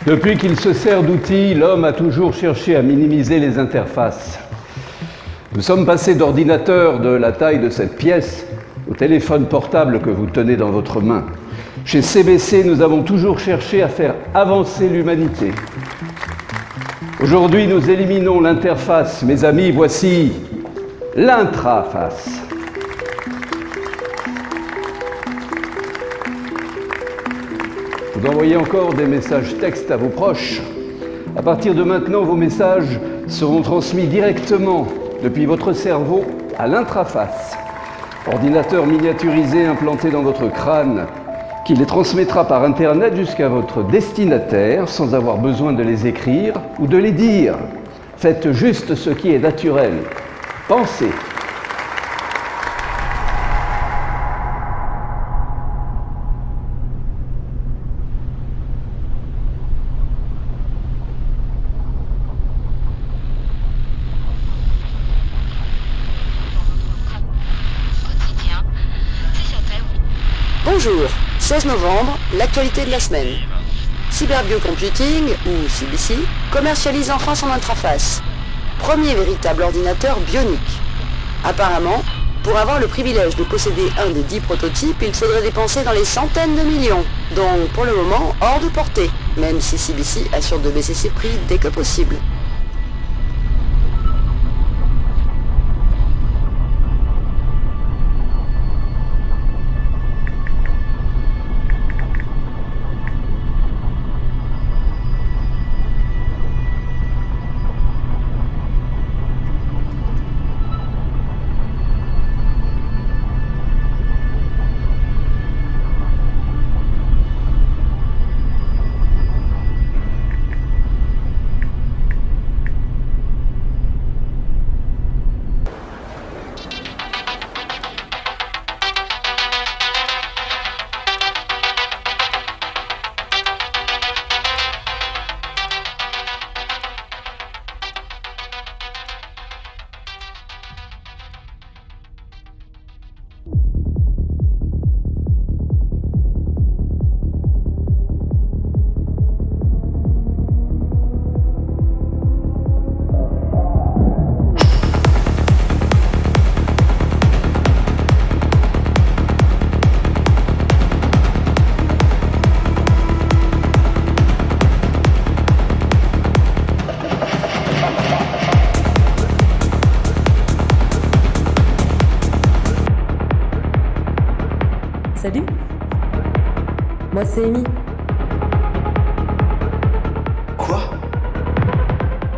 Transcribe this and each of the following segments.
Depuis qu'il se sert d'outils, l'homme a toujours cherché à minimiser les interfaces. Nous sommes passés d'ordinateurs de la taille de cette pièce au téléphone portable que vous tenez dans votre main. Chez CBC, nous avons toujours cherché à faire avancer l'humanité. Aujourd'hui, nous éliminons l'interface. Mes amis, voici l'intraface. Vous envoyez encore des messages textes à vos proches. À partir de maintenant, vos messages seront transmis directement depuis votre cerveau à l'intraface. Ordinateur miniaturisé implanté dans votre crâne qui les transmettra par Internet jusqu'à votre destinataire sans avoir besoin de les écrire ou de les dire. Faites juste ce qui est naturel. Pensez. Bonjour, 16 novembre, l'actualité de la semaine. Cyberbio-Computing, ou CBC, commercialise enfin son intraface. Premier véritable ordinateur bionique. Apparemment, pour avoir le privilège de posséder un des 10 prototypes, il faudrait dépenser dans les centaines de millions. Donc pour le moment, hors de portée, même si CBC assure de baisser ses prix dès que possible. Salut, moi c'est Amy. Quoi?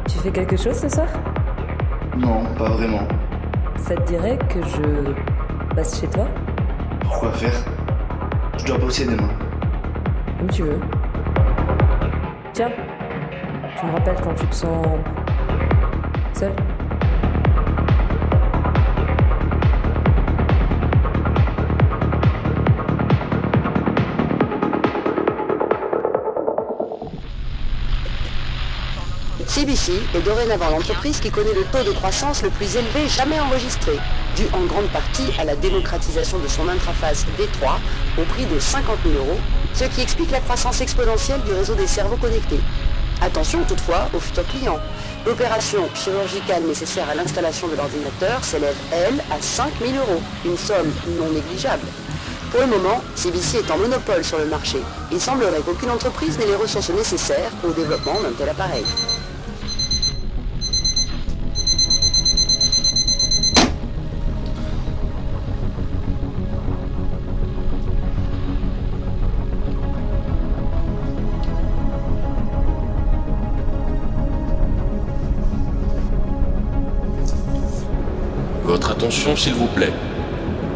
Tu fais quelque chose ce soir? Non, pas vraiment. Ça te dirait que je passe chez toi? Pourquoi faire? Je dois bosser demain. Comme tu veux. Tiens, tu me rappelles quand tu te sens seul? CBC est dorénavant l'entreprise qui connaît le taux de croissance le plus élevé jamais enregistré, dû en grande partie à la démocratisation de son interface D3 au prix de 50 000 €, ce qui explique la croissance exponentielle du réseau des cerveaux connectés. Attention toutefois aux futurs clients. L'opération chirurgicale nécessaire à l'installation de l'ordinateur s'élève, elle, à 5 000 €, une somme non négligeable. Pour le moment, CBC est en monopole sur le marché. Il semblerait qu'aucune entreprise n'ait les ressources nécessaires au développement d'un tel appareil. Votre attention, s'il vous plaît.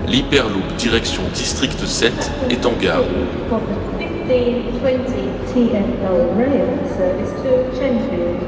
L'Hyperloop direction District 7 est en gare. For the 1520 TfL rail service to Chenfield.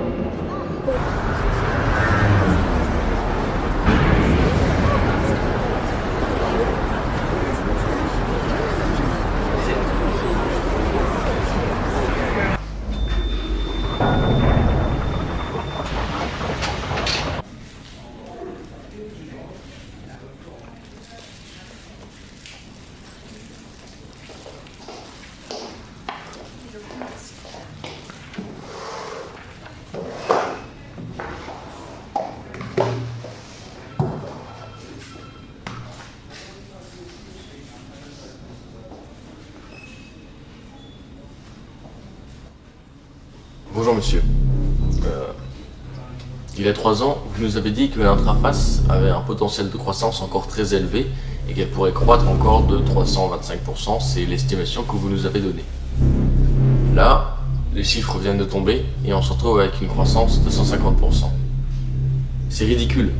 Bonjour monsieur. Il y a 3 ans, vous nous avez dit que l'intraface avait un potentiel de croissance encore très élevé et qu'elle pourrait croître encore de 325%, c'est l'estimation que vous nous avez donnée. Là, les chiffres viennent de tomber et on se retrouve avec une croissance de 150%. C'est ridicule.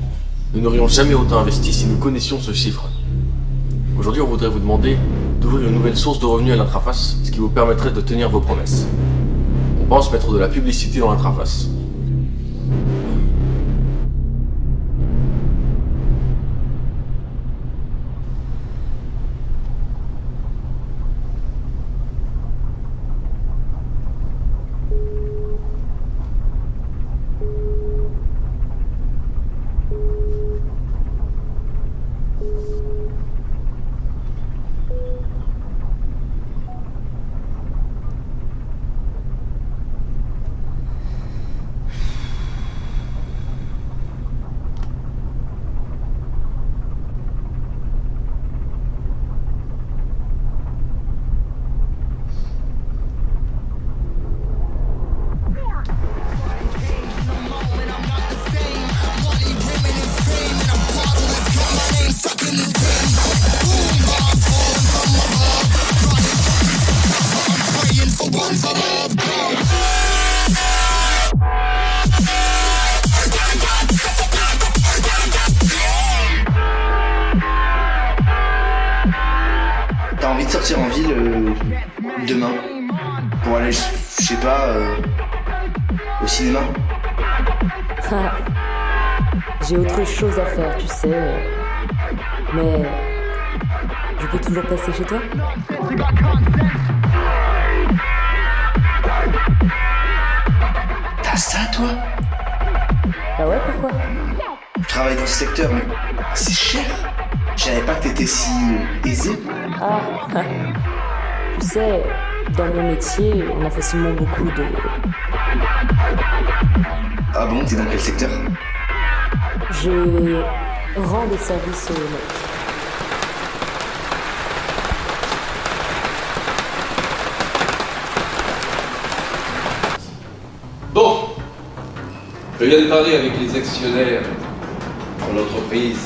Nous n'aurions jamais autant investi si nous connaissions ce chiffre. Aujourd'hui, on voudrait vous demander d'ouvrir une nouvelle source de revenus à l'intraface, ce qui vous permettrait de tenir vos promesses. On pense mettre de la publicité dans l'intraface. T'as envie de sortir en ville demain pour aller, je sais pas, au cinéma? Ah, j'ai autre chose à faire, tu sais. Mais je peux toujours passer chez toi? T'as ça, toi? Bah ouais, pourquoi? Tu travailles dans ce secteur, mais c'est cher. Je savais pas que t'étais si aisé. Ah, tu sais, dans mon métier, on a facilement beaucoup de... Ah bon, t'es dans quel secteur? Je rends des services aux mecs. Bon, je viens de parler avec les actionnaires de l'entreprise.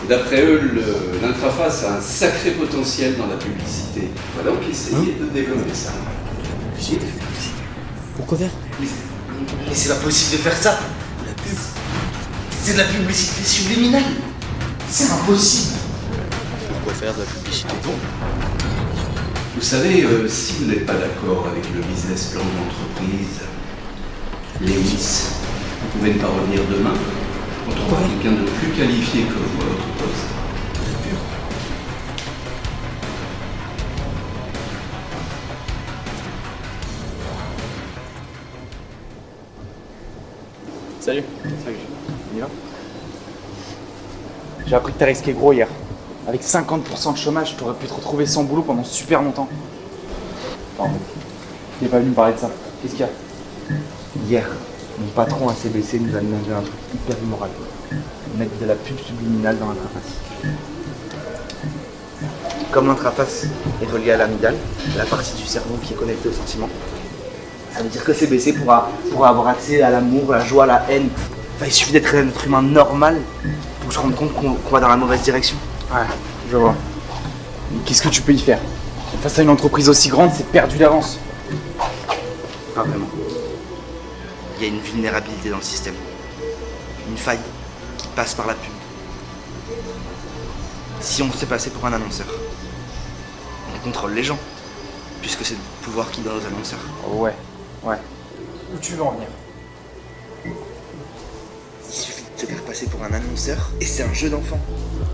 Et d'après eux, l'intraface a un sacré potentiel dans la publicité. On va donc essayer de développer ça. Publicité? Pourquoi faire? Mais c'est pas possible de faire ça. La pub. C'est de la publicité subliminale. C'est impossible. Pourquoi faire de la publicité? Vous savez, si vous n'êtes pas d'accord avec le business plan de l'entreprise, Lewis, vous pouvez ne pas revenir demain. On trouvera quelqu'un de plus qualifié que vous à votre poste. Salut. Salut. On y va? J'ai appris que t'as risqué gros hier. Avec 50% de chômage, t'aurais pu te retrouver sans boulot pendant super longtemps. Pardon. T'es pas venu me parler de ça. Qu'est-ce qu'il y a? Hier, mon patron à CBC nous a demandé un truc hyper immoral. Mettre de la pub subliminale dans l'intraface. Comme l'intraface est reliée à l'amygdale, la partie du cerveau qui est connectée au sentiment, ça veut dire que CBC pourra avoir accès à l'amour, la joie, la haine. Enfin, il suffit d'être un être humain normal pour se rendre compte qu'on va dans la mauvaise direction. Ouais, je vois. Mais qu'est-ce que tu peux y faire? Face à une entreprise aussi grande, c'est perdu d'avance. Pas vraiment. Il y a une vulnérabilité dans le système. Une faille qui passe par la pub. Si on se fait passer pour un annonceur, on contrôle les gens, puisque c'est le pouvoir qui donne aux annonceurs. Ouais. Où tu veux en venir? Il suffit de se faire passer pour un annonceur, et c'est un jeu d'enfant.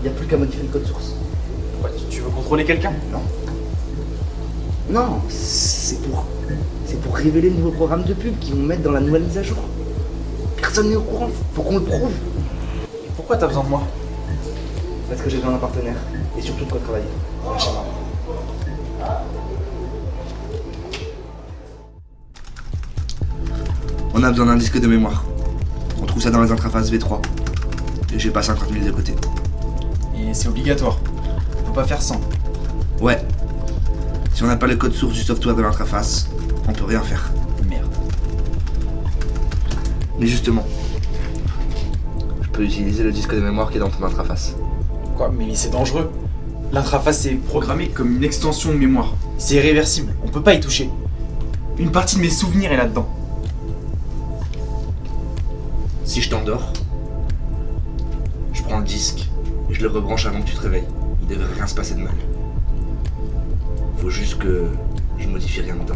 Il n'y a plus qu'à modifier le code source. Ouais, tu veux contrôler quelqu'un? Non, c'est pour révéler le nouveau programme de pub qu'ils vont mettre dans la nouvelle mise à jour. Personne n'est au courant, faut qu'on le prouve. Et pourquoi t'as besoin de moi? Parce que j'ai besoin d'un partenaire, et surtout de quoi travailler. Lâchez-moi. On a besoin d'un disque de mémoire. On trouve ça dans les interfaces V3. Et j'ai pas 50 000 de côté. Et c'est obligatoire. On peut pas faire sans. Ouais. Si on n'a pas le code source du software de l'interface, on peut rien faire. Merde. Mais justement, je peux utiliser le disque de mémoire qui est dans ton interface. Quoi? Mais c'est dangereux. L'interface est programmée comme une extension de mémoire. C'est irréversible, on peut pas y toucher. Une partie de mes souvenirs est là-dedans. Si je t'endors, je prends le disque et je le rebranche avant que tu te réveilles. Il devrait rien se passer de mal. Faut juste que je modifie rien dedans.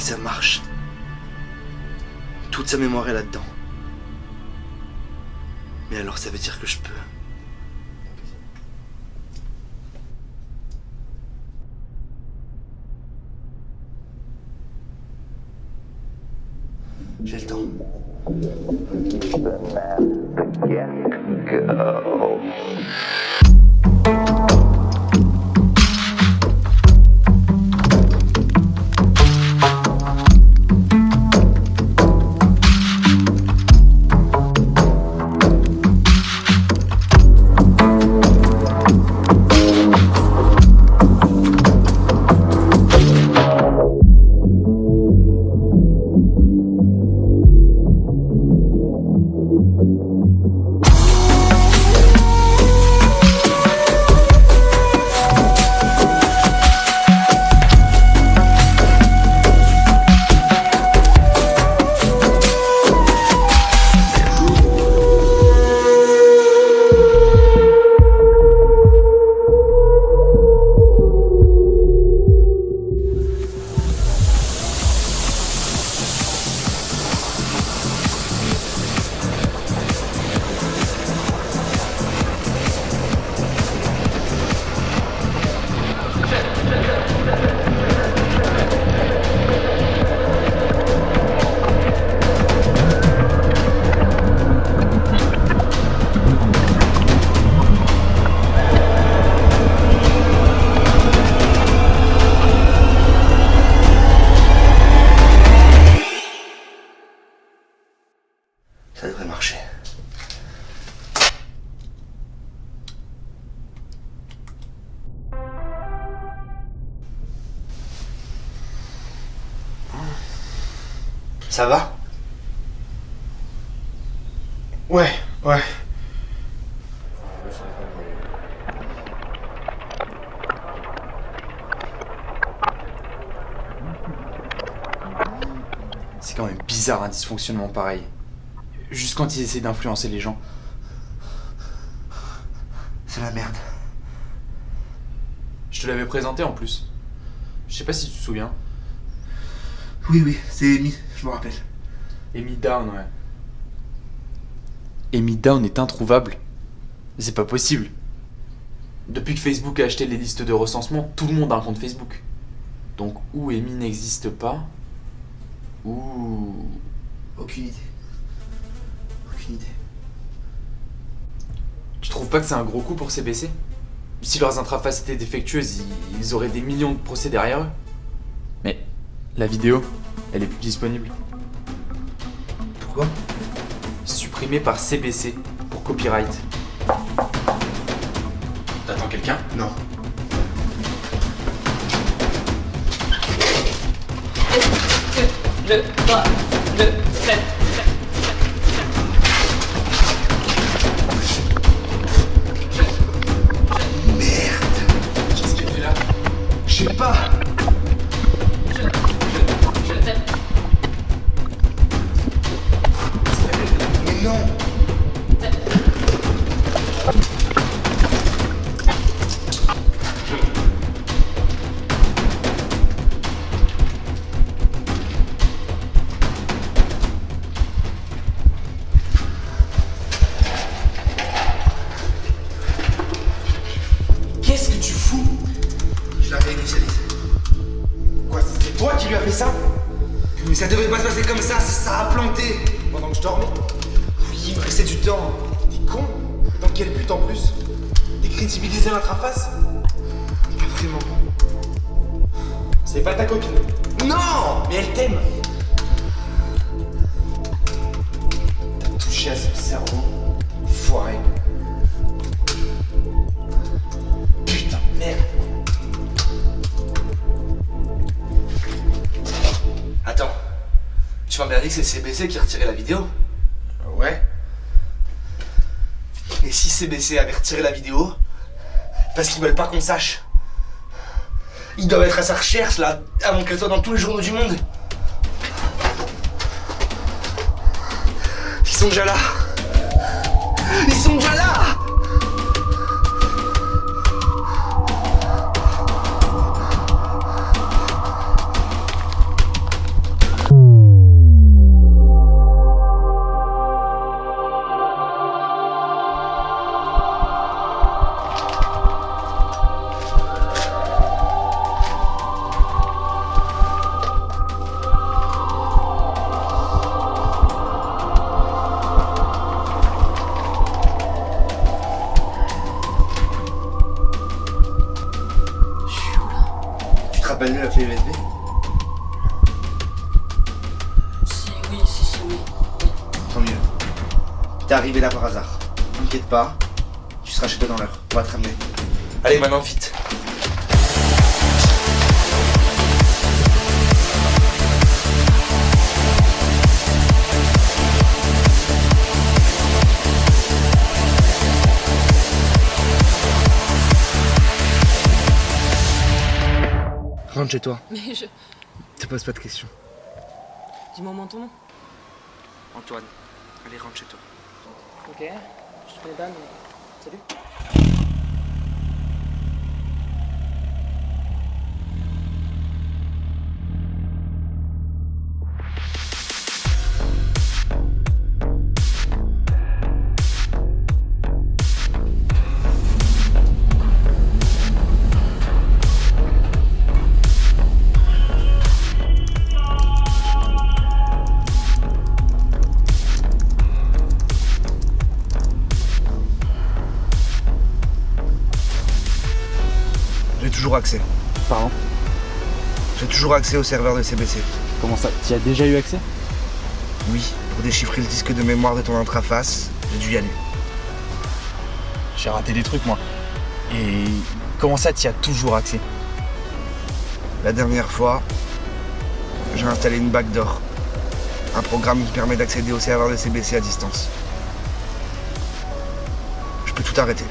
ça marche. Toute sa mémoire est là-dedans. Mais alors ça veut dire que je peux. J'ai le temps. Ça devrait marcher. Ça va? Ouais. C'est quand même bizarre un dysfonctionnement pareil. Juste quand ils essaient d'influencer les gens. C'est la merde. Je te l'avais présenté en plus. Je sais pas si tu te souviens. Oui, c'est Amy, je me rappelle. Amy Down, ouais. Amy Down est introuvable. C'est pas possible. Depuis que Facebook a acheté les listes de recensement, tout le monde a un compte Facebook. Donc ou Amy n'existe pas, ou... Aucune idée. Tu trouves pas que c'est un gros coup pour CBC? Si leurs interfaces étaient défectueuses, ils auraient des millions de procès derrière eux. Mais la vidéo, elle est plus disponible. Pourquoi? Supprimée par CBC pour copyright. T'attends quelqu'un? Non. Le 3, le 7. Qu'est-ce qu'elle fait là? Je sais pas. Je t'aime. Mais non. Qu'est-ce que tu fous? Je la réinitialise. Quoi, c'est toi qui lui as fait ça? Mais ça devait pas se passer comme ça a planté. Pendant que je dormais? Oui, il me restait du temps. T'es con? Dans quel but en plus? Décrédibiliser l'interface? Pas vraiment. C'est pas ta copine. Non! Mais elle t'aime. T'as touché à son cerveau. Foiré. Putain, merde. Attends. Tu m'as bien dit que c'est CBC qui a retiré la vidéo? Ouais. Et si CBC avait retiré la vidéo, parce qu'ils veulent pas qu'on sache. Ils doivent être à sa recherche là, avant qu'elle soit dans tous les journaux du monde. Ils sont déjà là. Ils sont déjà là. pas lu la clé USB? Oui. Tant mieux. T'es arrivé là par hasard. T'inquiète pas, tu seras chez toi dans l'heure. On va te ramener. Allez, maintenant, vite. Rentre chez toi. Mais je... Te pose pas de questions. Dis-moi ton nom. Antoine, allez, rentre chez toi. Ok, je te connais pas, mais... Salut. J'ai toujours accès. Pardon? J'ai toujours accès au serveur de CBC. Comment ça? Tu y as déjà eu accès? Oui, pour déchiffrer le disque de mémoire de ton intraface, j'ai dû y aller. J'ai raté des trucs, moi. Et comment ça, tu y as toujours accès? La dernière fois, j'ai installé une backdoor. Un programme qui permet d'accéder au serveur de CBC à distance. Je peux tout arrêter.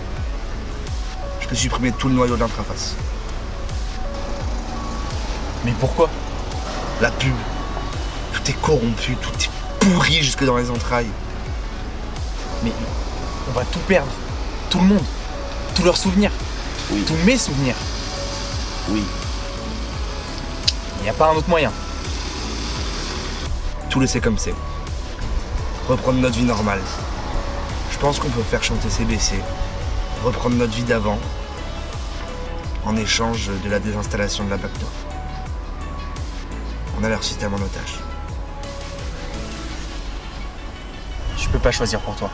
Je peux supprimer tout le noyau de l'intraface. Mais pourquoi? La pub. Tout est corrompu, tout est pourri jusque dans les entrailles. Mais on va tout perdre. Tout le monde. Tous leurs souvenirs. Oui. Tous mes souvenirs. Oui. Il n'y a pas un autre moyen. Tout laisser comme c'est. Reprendre notre vie normale. Je pense qu'on peut faire chanter CBC. Reprendre notre vie d'avant. En échange de la désinstallation de la backdoor. On a leur système en otage. Je peux pas choisir pour toi.